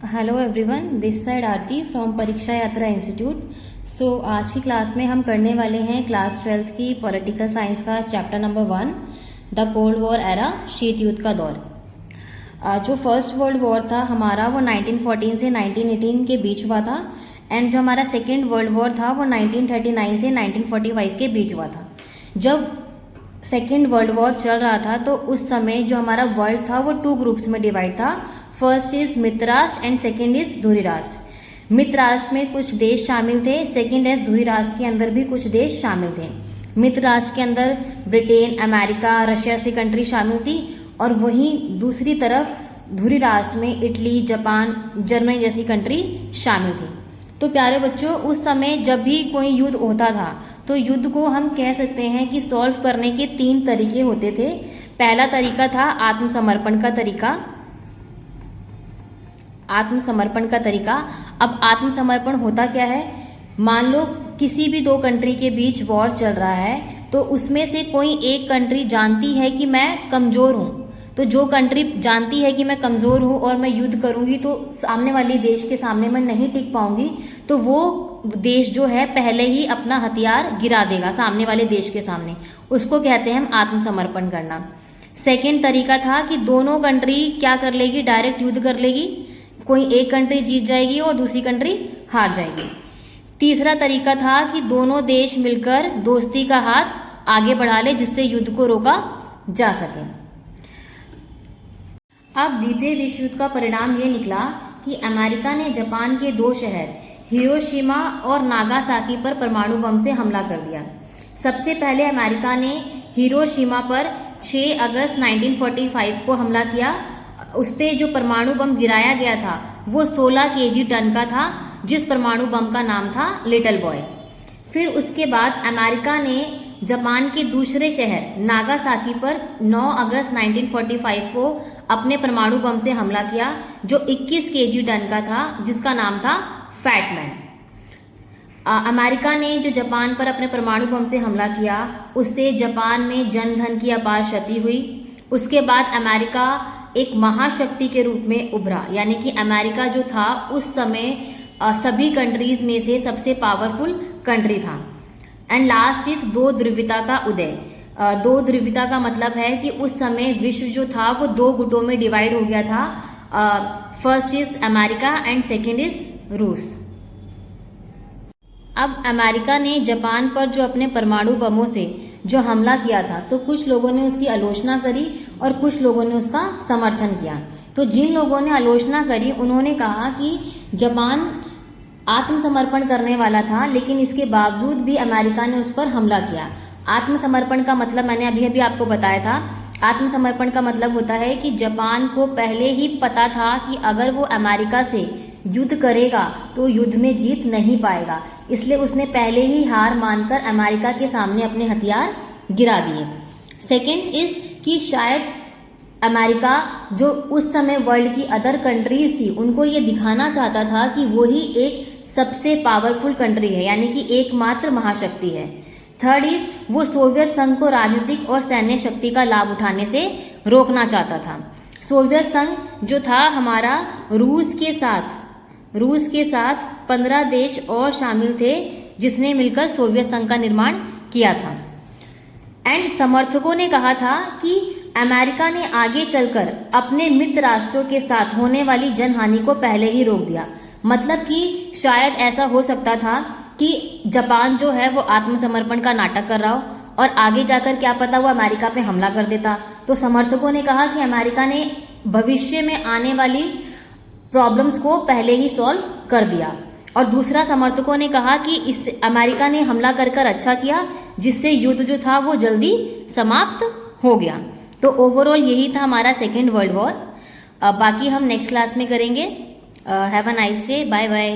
Hello everyone, this side Aarti from परीक्षा यात्रा institute. सो आज की क्लास में हम करने वाले हैं क्लास 12th की पॉलिटिकल साइंस का chapter number 1, the cold war era, शीत युद्ध का दौर। जो फर्स्ट वर्ल्ड वॉर था हमारा वो 1914 से 1918 के बीच हुआ था, एंड जो हमारा सेकेंड वर्ल्ड वॉर था वो 1939 से 1945 के बीच हुआ था। जब सेकेंड वर्ल्ड वॉर चल रहा था तो उस समय जो हमारा वर्ल्ड था वो 2 ग्रुप्स में डिवाइड था। फर्स्ट इज मित्र राष्ट्र एंड सेकेंड इज ध्रुवी राष्ट्र। मित्र राष्ट्र में कुछ देश शामिल थे, सेकेंड इज ध्रुवी राष्ट्र के अंदर भी कुछ देश शामिल थे। मित्र राष्ट्र के अंदर ब्रिटेन, अमेरिका, रशिया से कंट्री शामिल थी, और वहीं दूसरी तरफ ध्रुवी राष्ट्र में इटली, जापान, जर्मनी जैसी कंट्री शामिल थी। तो प्यारे बच्चों, उस समय जब भी कोई युद्ध होता था तो युद्ध को हम कह सकते हैं कि सॉल्व करने के 3 तरीके होते थे। पहला तरीका था आत्मसमर्पण का तरीका। आत्मसमर्पण का तरीका। अब आत्मसमर्पण होता क्या है? मान लो किसी भी 2 कंट्री के बीच वॉर चल रहा है, तो उसमें से कोई एक कंट्री जानती है कि मैं कमज़ोर हूँ। तो जो कंट्री जानती है कि मैं कमज़ोर हूँ और मैं युद्ध करूँगी तो सामने वाली देश के सामने मैं नहीं टिक पाऊँगी, तो वो देश जो है पहले ही अपना हथियार गिरा देगा सामने वाले देश के सामने। उसको कहते हैं हम आत्मसमर्पण करना। सेकेंड तरीका था कि दोनों कंट्री क्या कर लेगी, डायरेक्ट युद्ध कर लेगी। कोई एक कंट्री जीत जाएगी और दूसरी कंट्री हार जाएगी। तीसरा तरीका था कि दोनों देश मिलकर दोस्ती का हाथ आगे बढ़ा ले जिससे युद्ध को रोका जा सके। अब द्वितीय विश्व युद्ध का परिणाम ये निकला कि अमेरिका ने जापान के 2 शहर हिरोशिमा और नागासाकी पर परमाणु बम से हमला कर दिया। सबसे पहले अमेरिका ने हिरोशिमा पर 6 अगस्त 1945 को हमला किया। उस पर जो परमाणु बम गिराया गया था वो 16 केजी टन का था, जिस परमाणु बम का नाम था लिटिल बॉय। फिर उसके बाद अमेरिका ने जापान के दूसरे शहर नागासाकी पर 9 अगस्त 1945 को अपने परमाणु बम से हमला किया, जो 21 केजी टन का था, जिसका नाम था फैटमैन। अमेरिका ने जो जापान पर अपने परमाणु बम से हमला किया उससे जापान में जन धन की अपार क्षति हुई। उसके बाद अमेरिका एक महाशक्ति के रूप में उभरा, यानी कि अमेरिका जो था उस समय सभी कंट्रीज में से सबसे पावरफुल कंट्री था। एंड लास्ट इज 2 ध्रुवीयता का उदय। 2 ध्रुवीयता का मतलब है कि उस समय विश्व जो था वो 2 गुटों में डिवाइड हो गया था। First is America and second is रूस। अब अमेरिका ने जापान पर जो अपने परमाणु बमों से जो हमला किया था, तो कुछ लोगों ने उसकी आलोचना करी और कुछ लोगों ने उसका समर्थन किया। तो जिन लोगों ने आलोचना करी उन्होंने कहा कि जापान आत्मसमर्पण करने वाला था, लेकिन इसके बावजूद भी अमेरिका ने उस पर हमला किया। आत्मसमर्पण का मतलब मैंने अभी अभी आपको बताया था। आत्मसमर्पण का मतलब होता है कि जापान को पहले ही पता था कि अगर वो अमेरिका से युद्ध करेगा तो युद्ध में जीत नहीं पाएगा, इसलिए उसने पहले ही हार मानकर अमेरिका के सामने अपने हथियार गिरा दिए। सेकेंड इज कि शायद अमेरिका जो उस समय वर्ल्ड की अदर कंट्रीज थी उनको ये दिखाना चाहता था कि वो ही एक सबसे पावरफुल कंट्री है, यानी कि एकमात्र महाशक्ति है। थर्ड इज वो सोवियत संघ को राजनीतिक और सैन्य शक्ति का लाभ उठाने से रोकना चाहता था। सोवियत संघ जो था हमारा रूस के साथ 15 देश और शामिल थे, जिसने मिलकर सोवियत संघ का निर्माण किया था। एंड समर्थकों ने कहा था कि अमेरिका ने आगे चलकर अपने मित्र राष्ट्रों के साथ होने वाली जनहानि को पहले ही रोक दिया। मतलब कि शायद ऐसा हो सकता था कि जापान जो है वो आत्मसमर्पण का नाटक कर रहा हो और आगे जाकर क्या पता वो अमेरिका पे हमला कर देता। तो समर्थकों ने कहा कि अमेरिका ने भविष्य में आने वाली प्रॉब्लम्स को पहले ही सॉल्व कर दिया। और दूसरा, समर्थकों ने कहा कि इस अमेरिका ने हमला कर अच्छा किया, जिससे युद्ध जो था वो जल्दी समाप्त हो गया। तो ओवरऑल यही था हमारा सेकेंड वर्ल्ड वॉर। बाकी हम नेक्स्ट क्लास में करेंगे। Have a nice day, bye bye.